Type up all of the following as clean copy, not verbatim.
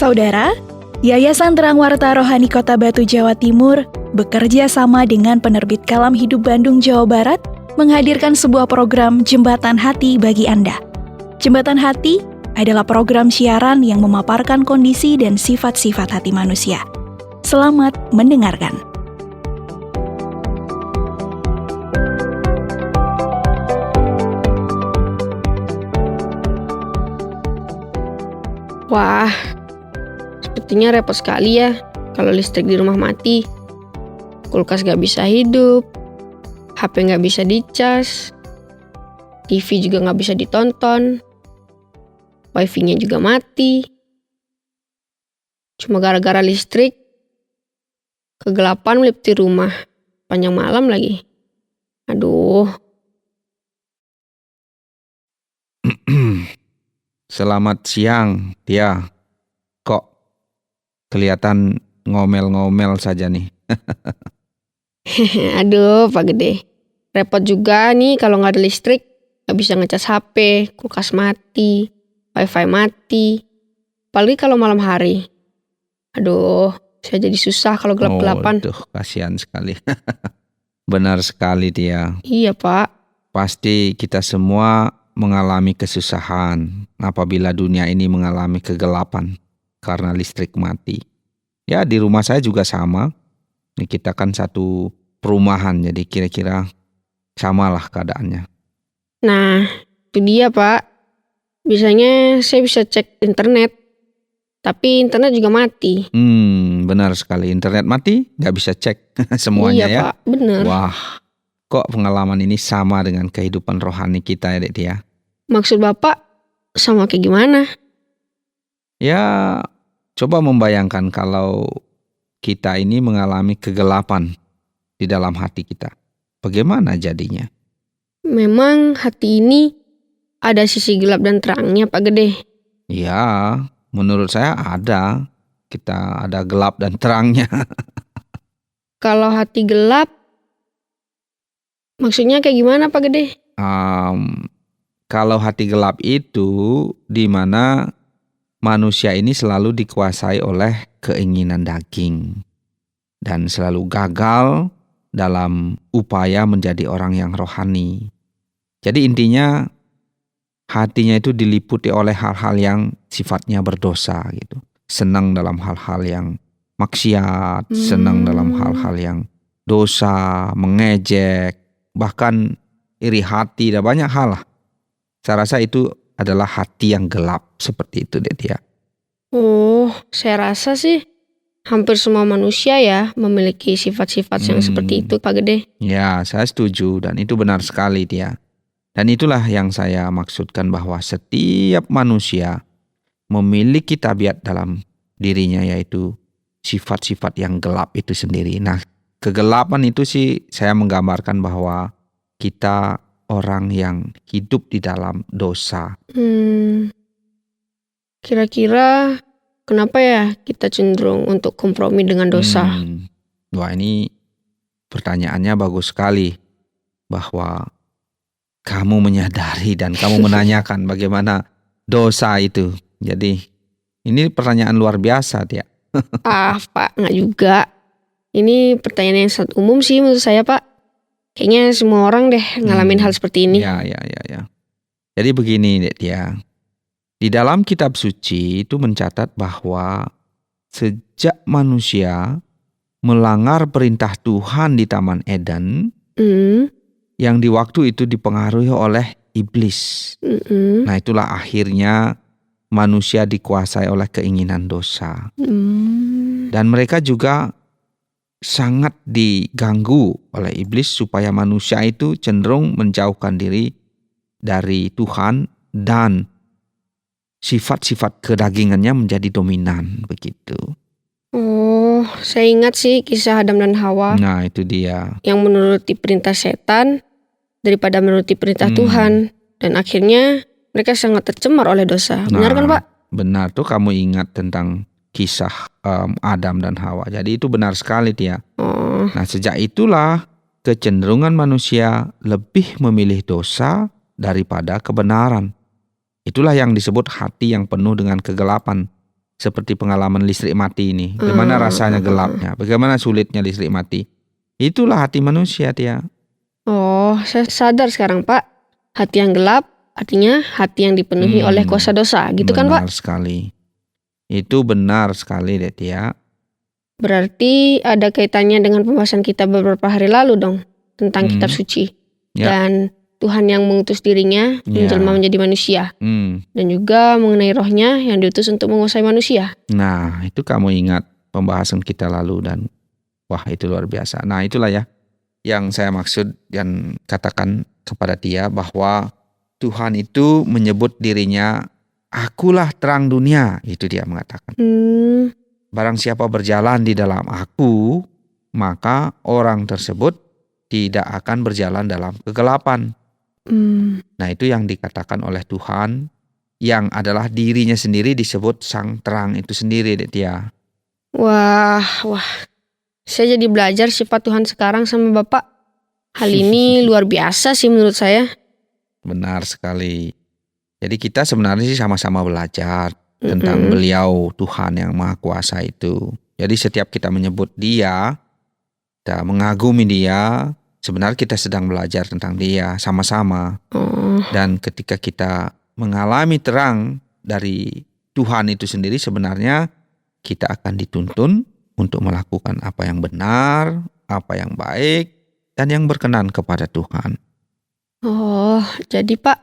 Saudara, Yayasan Terang Warta Rohani Kota Batu, Jawa Timur bekerja sama dengan penerbit Kalam Hidup Bandung, Jawa Barat menghadirkan sebuah program Jembatan Hati bagi Anda. Jembatan Hati adalah program siaran yang memaparkan kondisi dan sifat-sifat hati manusia. Selamat mendengarkan. Wah, sepertinya repot sekali ya kalau listrik di rumah mati. Kulkas gak bisa hidup, HP gak bisa dicas, TV juga gak bisa ditonton, wifi-nya juga mati. Cuma gara-gara listrik, kegelapan meliputi rumah, panjang malam lagi. Aduh. Selamat siang, Tia. Kok kelihatan ngomel-ngomel saja nih? Aduh, Pak Gede. Repot juga nih kalau nggak ada listrik. Nggak bisa ngecas HP, kulkas mati, wifi mati. Apalagi kalau malam hari. Aduh, saya jadi susah kalau gelap-gelapan. Aduh, kasihan sekali. Benar sekali, Tia. Iya, Pak. Pasti kita semua mengalami kesusahan apabila dunia ini mengalami kegelapan karena listrik mati. Ya, di rumah saya juga sama. Ini kita kan satu perumahan, jadi kira-kira samalah keadaannya. Nah, itu dia, Pak. Biasanya saya bisa cek internet, tapi internet juga mati. Benar sekali. Internet mati, nggak bisa cek semuanya. Iya, ya. Pak. Benar. Wah, kok pengalaman ini sama dengan kehidupan rohani kita ya, Dek Tia? Maksud Bapak sama kayak gimana? Ya, coba membayangkan kalau kita ini mengalami kegelapan di dalam hati kita. Bagaimana jadinya? Memang hati ini ada sisi gelap dan terangnya, Pak Gede. Ya, menurut saya ada. Kita ada gelap dan terangnya. Kalau hati gelap, maksudnya kayak gimana, Pak Gede? Kalau hati gelap itu di mana manusia ini selalu dikuasai oleh keinginan daging dan selalu gagal dalam upaya menjadi orang yang rohani. Jadi intinya hatinya itu diliputi oleh hal-hal yang sifatnya berdosa gitu. Senang dalam hal-hal yang maksiat, senang dalam hal-hal yang dosa, mengejek, bahkan iri hati dan banyak hal lah. Saya rasa itu adalah hati yang gelap seperti itu, Dia. Oh, saya rasa sih hampir semua manusia ya memiliki sifat-sifat yang seperti itu, Pak Gede. Ya, saya setuju dan itu benar sekali, Dia. Dan itulah yang saya maksudkan bahwa setiap manusia memiliki tabiat dalam dirinya, yaitu sifat-sifat yang gelap itu sendiri. Nah, kegelapan itu sih saya menggambarkan bahwa kita orang yang hidup di dalam dosa. Kira-kira kenapa ya kita cenderung untuk kompromi dengan dosa? Wah, ini pertanyaannya bagus sekali. Bahwa kamu menyadari dan kamu menanyakan bagaimana dosa itu. Jadi ini pertanyaan luar biasa, Tia. Pak, nggak juga. Ini pertanyaan yang sangat umum sih menurut saya, Pak. Kayaknya semua orang deh ngalamin hal seperti ini. Ya. Jadi begini, Tia. Di dalam kitab suci itu mencatat bahwa sejak manusia melanggar perintah Tuhan di Taman Eden, yang di waktu itu dipengaruhi oleh iblis. Nah, itulah akhirnya manusia dikuasai oleh keinginan dosa. Dan mereka juga sangat diganggu oleh iblis supaya manusia itu cenderung menjauhkan diri dari Tuhan dan sifat-sifat kedagingannya menjadi dominan begitu. Oh, saya ingat sih kisah Adam dan Hawa. Nah, itu dia. Yang menuruti perintah setan daripada menuruti perintah Tuhan. Dan akhirnya mereka sangat tercemar oleh dosa. Benar kan, Pak? Benar tuh, kamu ingat tentang kisah Adam dan Hawa. Jadi itu benar sekali, Tia. Nah, sejak itulah kecenderungan manusia lebih memilih dosa daripada kebenaran. Itulah yang disebut hati yang penuh dengan kegelapan. seperti pengalaman listrik mati ini. Bagaimana rasanya gelapnya, bagaimana sulitnya listrik mati. Itulah hati manusia, Tia. Oh, saya sadar sekarang, Pak. Hati yang gelap artinya hati yang dipenuhi oleh kuasa dosa, gitu kan, Pak? Benar sekali. Itu benar sekali deh, Tia. Berarti ada kaitannya dengan pembahasan kita beberapa hari lalu dong, tentang kitab suci. Ya. Dan Tuhan yang mengutus dirinya menjelma menjadi manusia. Dan juga mengenai rohnya yang diutus untuk menguasai manusia. Nah, itu kamu ingat pembahasan kita lalu dan wah, itu luar biasa. Nah, itulah ya yang saya maksud dan katakan kepada Tia bahwa Tuhan itu menyebut dirinya, akulah terang dunia. Itu dia mengatakan. Barang siapa berjalan di dalam aku, maka orang tersebut tidak akan berjalan dalam kegelapan. Nah, itu yang dikatakan oleh Tuhan, yang adalah dirinya sendiri disebut sang terang itu sendiri, Tia. Wah. Saya jadi belajar sifat Tuhan sekarang sama Bapak. Hal ini luar biasa sih menurut saya. Benar sekali. Jadi kita sebenarnya sih sama-sama belajar tentang beliau Tuhan yang Maha Kuasa itu. Jadi setiap kita menyebut Dia, kita mengagumi Dia, sebenarnya kita sedang belajar tentang Dia sama-sama. Dan ketika kita mengalami terang dari Tuhan itu sendiri, sebenarnya kita akan dituntun untuk melakukan apa yang benar, apa yang baik, dan yang berkenan kepada Tuhan. Oh, jadi Pak,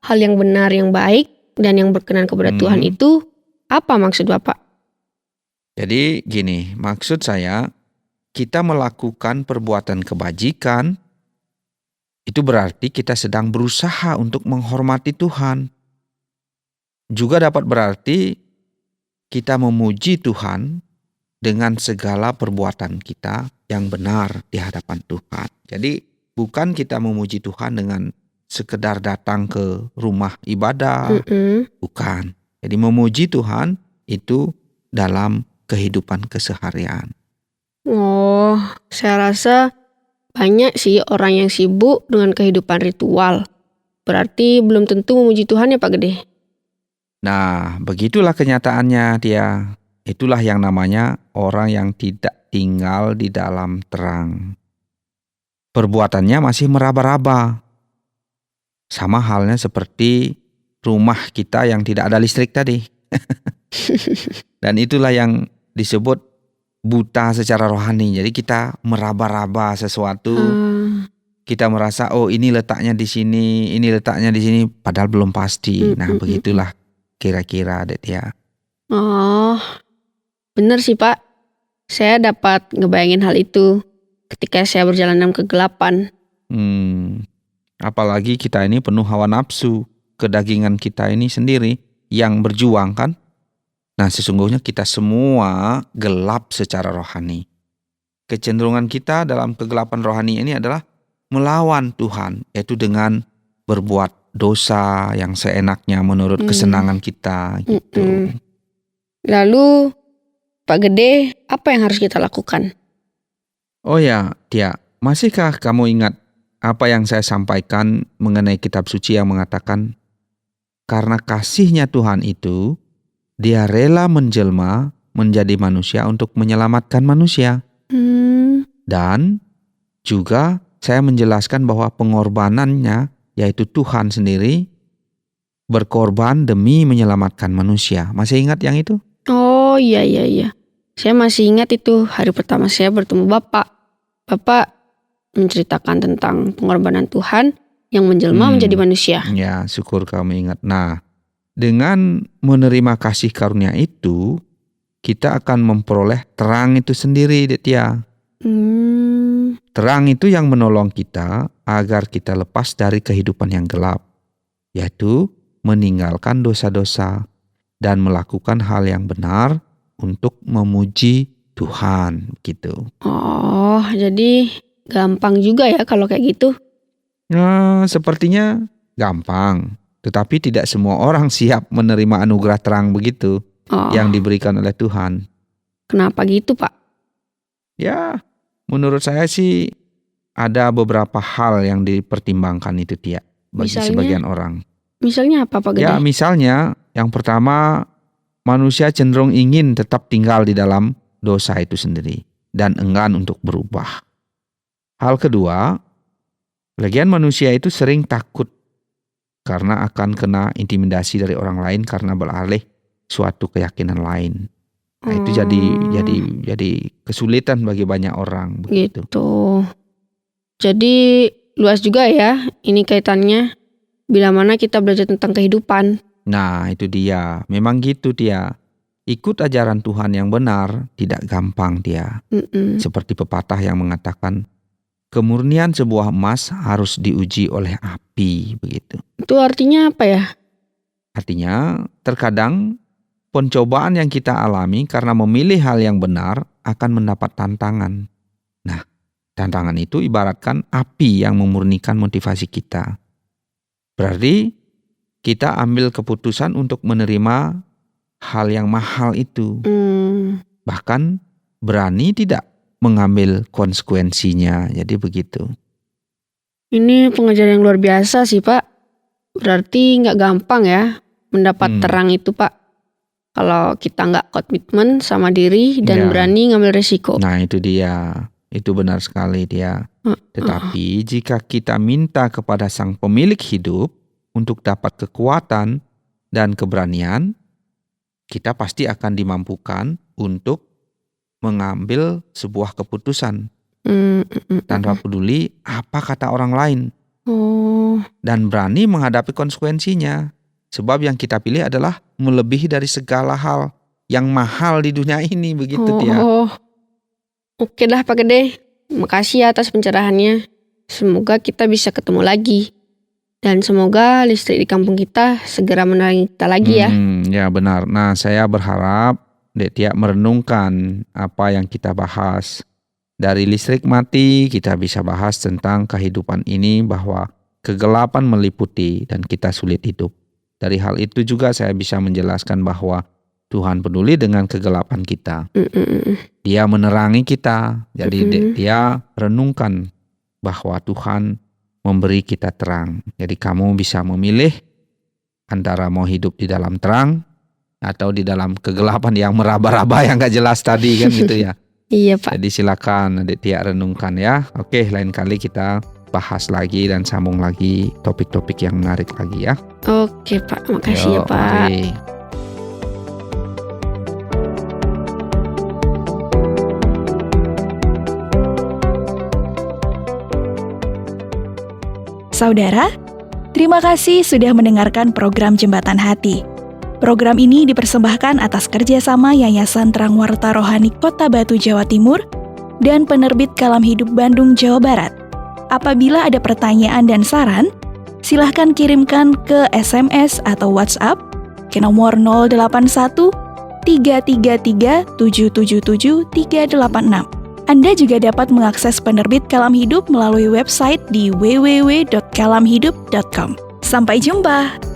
hal yang benar, yang baik, dan yang berkenan kepada Tuhan itu apa maksud Bapak? Jadi gini, maksud saya, kita melakukan perbuatan kebajikan, itu berarti kita sedang berusaha untuk menghormati Tuhan. Juga dapat berarti kita memuji Tuhan dengan segala perbuatan kita yang benar di hadapan Tuhan. Jadi bukan kita memuji Tuhan dengan sekedar datang ke rumah ibadah, bukan. Jadi memuji Tuhan itu dalam kehidupan keseharian. Oh, saya rasa banyak sih orang yang sibuk dengan kehidupan ritual. Berarti belum tentu memuji Tuhan ya Pak Gede. Nah, begitulah kenyataannya dia. Itulah yang namanya orang yang tidak tinggal di dalam terang. Perbuatannya masih meraba-raba. Sama halnya seperti rumah kita yang tidak ada listrik tadi. Dan itulah yang disebut buta secara rohani. Jadi kita meraba-raba sesuatu. Kita merasa ini letaknya di sini, ini letaknya di sini, padahal belum pasti. Nah, begitulah kira-kira Detya. Oh, benar sih Pak. Saya dapat ngebayangin hal itu ketika saya berjalan dalam kegelapan. Apalagi kita ini penuh hawa nafsu, kedagingan kita ini sendiri yang berjuang kan. Nah, sesungguhnya kita semua gelap secara rohani. Kecenderungan kita dalam kegelapan rohani ini adalah melawan Tuhan, yaitu dengan berbuat dosa yang seenaknya menurut kesenangan kita gitu. Lalu Pak Gede, apa yang harus kita lakukan? Oh ya, Tia, masihkah kamu ingat apa yang saya sampaikan mengenai kitab suci yang mengatakan karena kasihnya Tuhan itu, Dia rela menjelma menjadi manusia untuk menyelamatkan manusia. Dan juga saya menjelaskan bahwa pengorbanannya, yaitu Tuhan sendiri, berkorban demi menyelamatkan manusia. Masih ingat yang itu? Oh iya. Saya masih ingat itu hari pertama saya bertemu Bapak. Bapak menceritakan tentang pengorbanan Tuhan yang menjelma menjadi manusia. Ya, syukur kamu ingat. Nah, dengan menerima kasih karunia itu, kita akan memperoleh terang itu sendiri, Detya. Terang itu yang menolong kita agar kita lepas dari kehidupan yang gelap, yaitu meninggalkan dosa-dosa dan melakukan hal yang benar untuk memuji Tuhan, gitu. Oh, jadi gampang juga ya kalau kayak gitu. Nah, sepertinya gampang, tetapi tidak semua orang siap menerima anugerah terang begitu yang diberikan oleh Tuhan. Kenapa gitu, Pak? Ya, menurut saya sih ada beberapa hal yang dipertimbangkan itu Tia, bagi sebagian orang. Misalnya apa Pak Gede? Ya, misalnya yang pertama manusia cenderung ingin tetap tinggal di dalam dosa itu sendiri dan enggan untuk berubah. Hal kedua, lagian manusia itu sering takut karena akan kena intimidasi dari orang lain karena beralih suatu keyakinan lain. Nah, itu jadi kesulitan bagi banyak orang begitu. Gitu. Jadi luas juga ya ini kaitannya. Bila mana kita belajar tentang kehidupan. Nah, itu dia. Memang gitu dia. Ikut ajaran Tuhan yang benar tidak gampang dia. Seperti pepatah yang mengatakan, kemurnian sebuah emas harus diuji oleh api, begitu. Itu artinya apa ya? Artinya, terkadang pencobaan yang kita alami karena memilih hal yang benar akan mendapat tantangan. Nah, tantangan itu ibaratkan api yang memurnikan motivasi kita. Berarti kita ambil keputusan untuk menerima hal yang mahal itu. Bahkan berani tidak mengambil konsekuensinya. Jadi begitu. Ini pengajaran yang luar biasa sih Pak. Berarti nggak gampang ya mendapat terang itu Pak. Kalau kita nggak komitmen sama diri dan berani ngambil resiko. Nah itu dia. Itu benar sekali dia. Tetapi jika kita minta kepada Sang Pemilik hidup untuk dapat kekuatan dan keberanian, kita pasti akan dimampukan untuk mengambil sebuah keputusan tanpa peduli apa kata orang lain. Dan berani menghadapi konsekuensinya. Sebab yang kita pilih adalah melebihi dari segala hal yang mahal di dunia ini, begitu dia. Oke dah Pak Gede, makasih ya atas pencerahannya. Semoga kita bisa ketemu lagi. Dan semoga listrik di kampung kita segera menerangi kita lagi ya. Ya benar. Nah saya berharap Dek Tia merenungkan apa yang kita bahas. Dari listrik mati kita bisa bahas tentang kehidupan ini bahwa kegelapan meliputi dan kita sulit hidup. Dari hal itu juga saya bisa menjelaskan bahwa Tuhan peduli dengan kegelapan kita. Dia menerangi kita. Jadi dia renungkan bahwa Tuhan memberi kita terang. Jadi kamu bisa memilih antara mau hidup di dalam terang atau di dalam kegelapan yang meraba-raba yang gak jelas tadi kan gitu ya. Iya Pak. Jadi silakan Adik Tia renungkan ya. Oke, lain kali kita bahas lagi dan sambung lagi topik-topik yang menarik lagi ya. Oke Pak, makasih ya Pak. Mari. Saudara, terima kasih sudah mendengarkan program Jembatan Hati. Program ini dipersembahkan atas kerjasama Yayasan Terang Warta Rohani Kota Batu, Jawa Timur, dan Penerbit Kalam Hidup Bandung, Jawa Barat. Apabila ada pertanyaan dan saran, silahkan kirimkan ke SMS atau WhatsApp ke nomor 081 333 777 386. Anda juga dapat mengakses penerbit Kalam Hidup melalui website di www.kalamhidup.com. Sampai jumpa!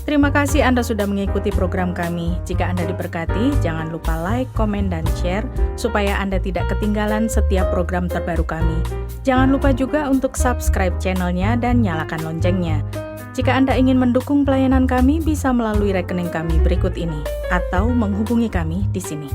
Terima kasih Anda sudah mengikuti program kami. Jika Anda diberkati, jangan lupa like, komen, dan share supaya Anda tidak ketinggalan setiap program terbaru kami. Jangan lupa juga untuk subscribe channelnya dan nyalakan loncengnya. Jika Anda ingin mendukung pelayanan kami, bisa melalui rekening kami berikut ini atau menghubungi kami di sini.